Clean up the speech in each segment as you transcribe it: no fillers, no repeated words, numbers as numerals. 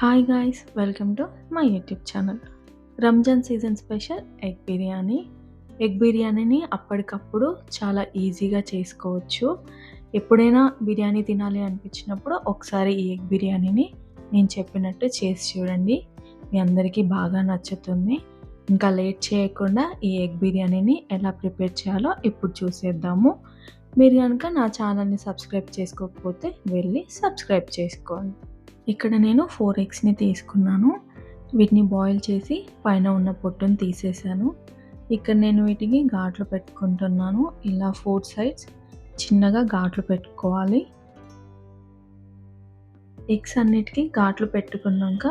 Hi guys, welcome to my YouTube channel. Ramzan season special egg biryani. Egg బిర్యానీని అప్పటికప్పుడు చాలా ఈజీగా చేసుకోవచ్చు. ఎప్పుడైనా బిర్యానీ తినాలి అనిపించినప్పుడు ఒకసారి ఈ ఎగ్ బిర్యానీని నేను చెప్పినట్టు చేసి చూడండి. మీ అందరికీ బాగా నచ్చుతుంది. ఇంకా లేట్ చేయకుండా ఈ ఎగ్ బిర్యానీని ఎలా ప్రిపేర్ చేయాలో ఇప్పుడు చూసేద్దాము. మీరు కనుక నా ఛానల్ని సబ్స్క్రైబ్ చేసుకోకపోతే వెళ్ళి సబ్స్క్రైబ్ చేసుకోండి. ఇక్కడ నేను 4 ఎగ్స్‌ని తీసుకున్నాను. వీటిని బాయిల్ చేసి పైన ఉన్న పొట్టుని తీసేసాను. ఇక్కడ నేను వీటికి ఘాట్లు పెట్టుకుంటున్నాను. ఇలా 4 సైడ్స్ చిన్నగా ఘాట్లు పెట్టుకోవాలి. ఎగ్స్ అన్నిటికీ ఘాట్లు పెట్టుకున్నాక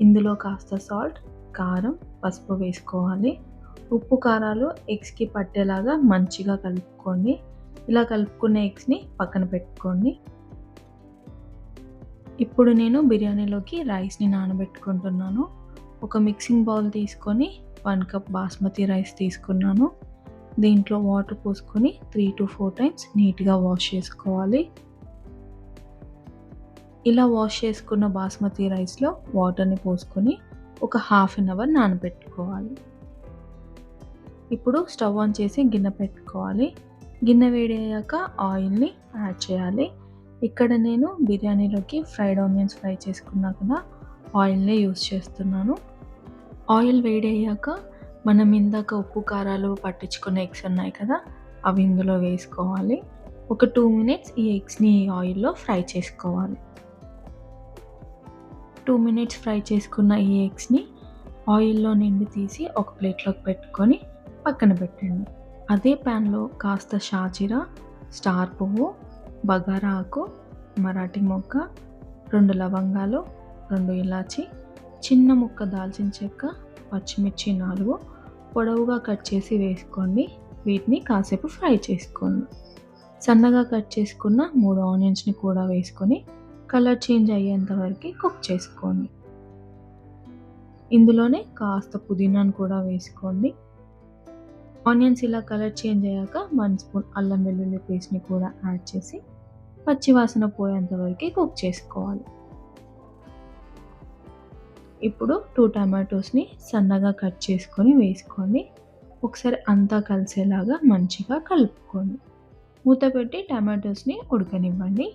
ఇందులో కాస్త సాల్ట్, కారం, పసుపు వేసుకోవాలి. ఉప్పు, కారాలు ఎగ్స్‌కి పట్టేలాగా మంచిగా కలుపుకోండి. ఇలా కలుపుకున్న ఎగ్స్‌ని పక్కన పెట్టుకోండి. ఇప్పుడు నేను బిర్యానీలోకి రైస్‌ని నానబెట్టుకుంటున్నాను. ఒక మిక్సింగ్ బౌల్ తీసుకొని 1 కప్ బాస్మతి రైస్ తీసుకున్నాను. దీంట్లో వాటర్ పోసుకొని 3-4 టైమ్స్ నీట్‌గా వాష్ చేసుకోవాలి. ఇలా వాష్ చేసుకున్న బాస్మతి రైస్‌లో వాటర్‌ని పోసుకొని ఒక హాఫ్ అన్ అవర్ నానబెట్టుకోవాలి. ఇప్పుడు స్టవ్ ఆన్ చేసి గిన్నె పెట్టుకోవాలి. గిన్నె వేడయ్యాక ఆయిల్‌ని యాడ్ చేయాలి. ఇక్కడ నేను బిర్యానీలోకి ఫ్రైడ్ ఆనియన్స్ ఫ్రై చేసుకున్నా కదా, ఆయిల్నే యూస్ చేస్తున్నాను. ఆయిల్ వేడయ్యాక మనం ఇందాక ఉప్పు, కారాలు పట్టించుకున్న ఎగ్స్ ఉన్నాయి కదా, అవి ఇందులో వేసుకోవాలి. ఒక 2 మినిట్స్ ఈ ఎగ్స్‌ని ఈ ఆయిల్‌లో ఫ్రై చేసుకోవాలి. 2 మినిట్స్ ఫ్రై చేసుకున్న ఈ ఎగ్స్‌ని ఆయిల్‌లో నుండి తీసి ఒక ప్లేట్లోకి పెట్టుకొని పక్కన పెట్టండి. అదే ప్యాన్లో కాస్త షాజీరా, స్టార్ పువ్వు, బగారా ఆకు, మరాఠీ మొగ్గ, 2 లవంగాలు, 2 ఇలాచి, చిన్న ముక్క దాల్చిన చెక్క, పచ్చిమిర్చి 4 పొడవుగా కట్ చేసి వేసుకోండి. వీటిని కాసేపు ఫ్రై చేసుకోండి. సన్నగా కట్ చేసుకున్న 3 ఆనియన్స్ని కూడా వేసుకొని కలర్ చేంజ్ అయ్యేంత వరకు కుక్ చేసుకోండి. ఇందులోనే కాస్త పుదీనాను కూడా వేసుకోండి. ఆనియన్స్ ఇలా కలర్ చేంజ్ అయ్యాక 1 స్పూన్ అల్లం వెల్లుల్లి పేస్ట్‌ని కూడా యాడ్ చేసి పచ్చి వాసన పోయేంత వరకు కుక్ చేసుకోవాలి. ఇప్పుడు 2 టమాటోస్‌ని సన్నగా కట్ చేసుకొని వేసుకోండి. ఒకసారి అంతా కలిసేలాగా మంచిగా కలుపుకోండి. మూత పెట్టి టమాటోస్‌ని ఉడకనివ్వండి.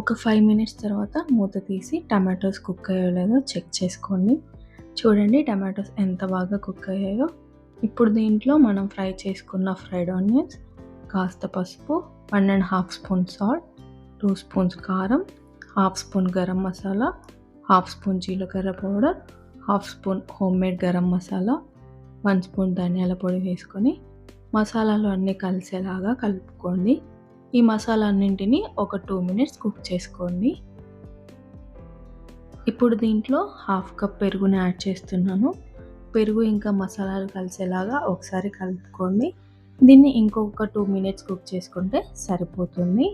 ఒక 5 మినిట్స్ తర్వాత మూత తీసి టమాటోస్ కుక్ అయ్యాయో లేదో చెక్ చేసుకోండి. చూడండి టమాటోస్ ఎంత బాగా కుక్ అయ్యాయో. ఇప్పుడు దీంట్లో మనం ఫ్రై చేసుకున్న ఫ్రైడ్ ఆనియన్స్, కాస్త పసుపు, 1.5 స్పూన్ సాల్ట్, 2 స్పూన్స్ కారం, half spoon garam masala, half spoon జీలకర్ర powder, half spoon homemade garam masala, 1 spoon ధనియాల పొడి వేసుకొని మసాలాలు అన్నీ కలిసేలాగా కలుపుకోండి. ఈ మసాలా అన్నింటినీ ఒక 2 మినిట్స్ కుక్ చేసుకోండి. ఇప్పుడు దీంట్లో హాఫ్ కప్ పెరుగుని యాడ్ చేస్తున్నాను. పెరుగు ఇంకా మసాలాలు కలిసేలాగా ఒకసారి కలుపుకోండి. దీన్ని ఇంకొక 2 మినిట్స్ కుక్ చేసుకుంటే సరిపోతుంది.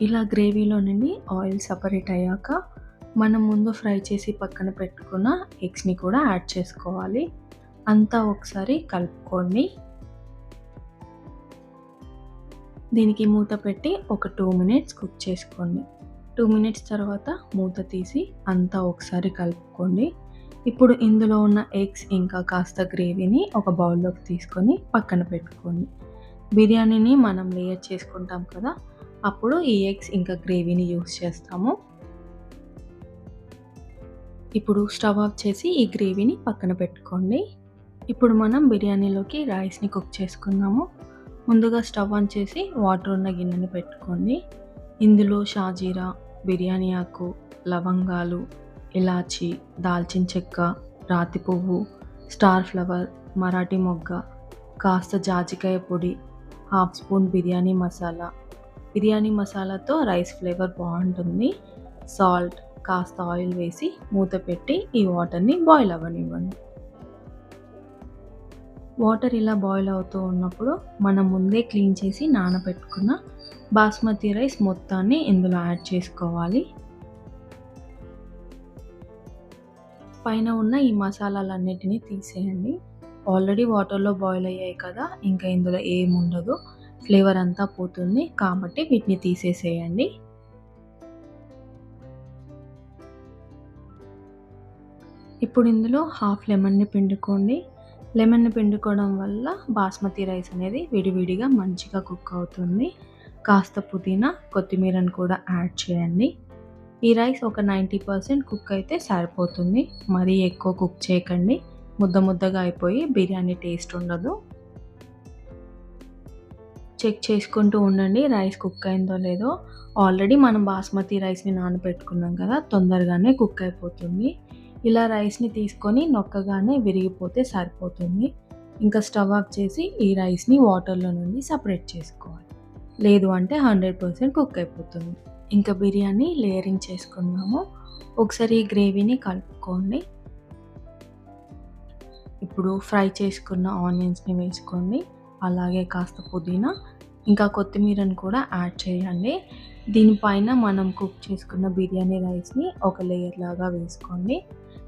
ఇలా గ్రేవీలో నుండి ఆయిల్ సపరేట్ అయ్యాక మనం ముందు ఫ్రై చేసి పక్కన పెట్టుకున్న ఎగ్స్‌ని కూడా యాడ్ చేసుకోవాలి. అంతా ఒకసారి కలుపుకోండి. దీనికి మూత పెట్టి ఒక 2 మినిట్స్ కుక్ చేసుకోండి. 2 మినిట్స్ తర్వాత మూత తీసి అంతా ఒకసారి కలుపుకోండి. ఇప్పుడు ఇందులో ఉన్న ఎగ్స్ ఇంకా కాస్త గ్రేవీని ఒక బౌల్లోకి తీసుకొని పక్కన పెట్టుకోండి. బిర్యానీని మనం లేయర్ చేసుకుంటాం కదా, అప్పుడు ఈ ఎగ్స్ ఇంకా గ్రేవీని యూస్ చేస్తాము. ఇప్పుడు స్టవ్ ఆఫ్ చేసి ఈ గ్రేవీని పక్కన పెట్టుకోండి. ఇప్పుడు మనం బిర్యానీలోకి రైస్‌ని కుక్ చేసుకుందాము. ముందుగా స్టవ్ ఆన్ చేసి వాటర్ ఉన్న గిన్నెని పెట్టుకోండి. ఇందులో షాజీరా, బిర్యానీ ఆకు, లవంగాలు, ఇలాచి, దాల్చిన చెక్క, రాతి పువ్వు, స్టార్ ఫ్లవర్, మరాఠీ మొగ్గ, కాస్త జాజికాయ పొడి, హాఫ్ స్పూన్ బిర్యానీ మసాలా. బిర్యానీ మసాలాతో రైస్ ఫ్లేవర్ బాగుంటుంది. సాల్ట్, కాస్త ఆయిల్ వేసి మూత పెట్టి ఈ వాటర్ని బాయిల్ అవ్వనివ్వండి. వాటర్ ఇలా బాయిల్ అవుతూ ఉన్నప్పుడు మనం ముందే క్లీన్ చేసి నానబెట్టుకున్న బాస్మతి రైస్ మొత్తాన్ని ఇందులో యాడ్ చేసుకోవాలి. పైన ఉన్న ఈ మసాలాలన్నిటినీ తీసేయండి. ఆల్రెడీ వాటర్లో బాయిల్ అయ్యాయి కదా, ఇంకా ఇందులో ఏముండదు. ఫ్లేవర్ అంతా పోతుంది కాబట్టి వీటిని తీసేసేయండి. ఇప్పుడు ఇందులో హాఫ్ లెమన్‌ని పిండుకోండి. లెమన్‌ని పిండుకోవడం వల్ల బాస్మతి రైస్ అనేది విడివిడిగా మంచిగా కుక్ అవుతుంది. కాస్త పుదీనా, కొత్తిమీరను కూడా యాడ్ చేయండి. ఈ రైస్ ఒక 90% కుక్ అయితే సరిపోతుంది. మరీ ఎక్కువ కుక్ చేయకండి. ముద్ద ముద్దగా అయిపోయి బిర్యానీ టేస్ట్ ఉండదు. చెక్ చేసుకుంటూ ఉండండి రైస్ కుక్ అయిందో లేదో. ఆల్రెడీ మనం బాస్మతి రైస్‌ని నానబెట్టుకున్నాం కదా! తొందరగానే కుక్ అయిపోతుంది. ఇలా రైస్‌ని తీసుకొని నొక్కగానే విరిగిపోతే సరిపోతుంది. ఇంకా స్టవ్ ఆఫ్ చేసి ఈ రైస్‌ని వాటర్‌లో నుండి సెపరేట్ చేసుకోవాలి. లేదు అంటే 100% కుక్ అయిపోతుంది. ఇంకా బిర్యానీ లేయరింగ్ చేసుకుందాము. ఒకసారి ఈ గ్రేవీని కలుపుకోండి. ఇప్పుడు ఫ్రై చేసుకున్న ఆనియన్స్‌ని వేసుకోండి. అలాగే కాస్త పుదీనా, ఇంకా కొత్తిమీరను కూడా యాడ్ చేయండి. దీనిపైన మనం కుక్ చేసుకున్న బిర్యానీ రైస్‌ని ఒక లేయర్ లాగా వేసుకోండి.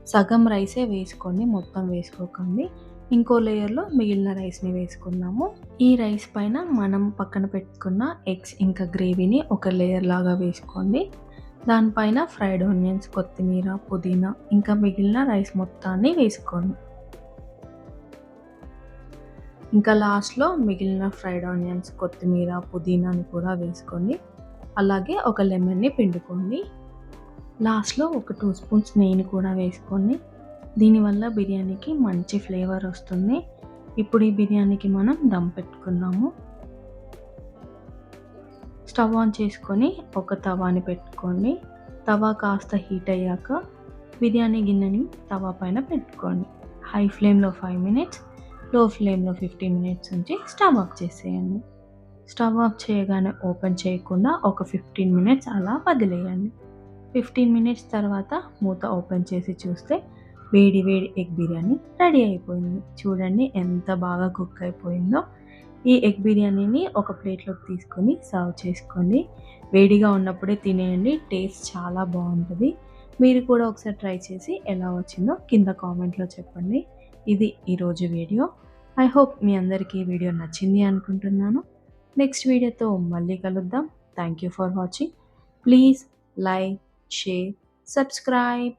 సగం రైసే వేసుకోండి, మొత్తం వేసుకోకండి. ఇంకో లేయర్‌లో మిగిలిన రైస్‌ని వేసుకుందాము. ఈ రైస్ పైన మనం పక్కన పెట్టుకున్న ఎగ్స్ ఇంకా గ్రేవీని ఒక లేయర్ లాగా వేసుకోండి. దానిపైన ఫ్రైడ్ ఆనియన్స్, కొత్తిమీర, పుదీనా ఇంకా మిగిలిన రైస్ మొత్తాన్ని వేసుకోండి. ఇంకా లాస్ట్‌లో మిగిలిన ఫ్రైడ్ ఆనియన్స్, కొత్తిమీర, పుదీనాని కూడా వేసుకోండి. అలాగే ఒక లెమన్‌ని పిండుకోండి. లాస్ట్‌లో ఒక 2 స్పూన్స్ నెయ్యిని కూడా వేసుకోండి. దీనివల్ల బిర్యానీకి మంచి ఫ్లేవర్ వస్తుంది. ఇప్పుడు ఈ బిర్యానీకి మనం దమ్ పెట్టుకుందాము. స్టవ్ ఆన్ చేసుకొని ఒక తవాని పెట్టుకోండి. తవా కాస్త హీట్ అయ్యాక బిర్యానీ గిన్నెని తవా పైన పెట్టుకోండి. హై ఫ్లేమ్‌లో 5 మినిట్స్, లో ఫ్లేమ్‌లో 15 మినిట్స్ ఉంచి స్టవ్ ఆఫ్ చేసేయండి. స్టవ్ ఆఫ్ చేయగానే ఓపెన్ చేయకుండా ఒక 15 మినిట్స్ అలా వదిలేయండి. 15 మినిట్స్ తర్వాత మూత ఓపెన్ చేసి చూస్తే వేడి వేడి ఎగ్ బిర్యానీ రెడీ అయిపోయింది. చూడండి ఎంత బాగా కుక్ అయిపోయిందో. ఈ ఎగ్ బిర్యానీని ఒక ప్లేట్‌లోకి తీసుకొని సర్వ్ చేసుకోండి. వేడిగా ఉన్నప్పుడే తినేయండి. టేస్ట్ చాలా బావుంటది. మీరు కూడా ఒకసారి ట్రై చేసి ఎలా వచ్చిందో కింద కామెంట్‌లో చెప్పండి. ఇది ఈరోజు వీడియో. ఐ హోప్ మీ అందరికీ ఈ వీడియో నచ్చింది అనుకుంటున్నాను. నెక్స్ట్ వీడియోతో మళ్ళీ కలుద్దాం. Thank you for watching. Please like, share, subscribe.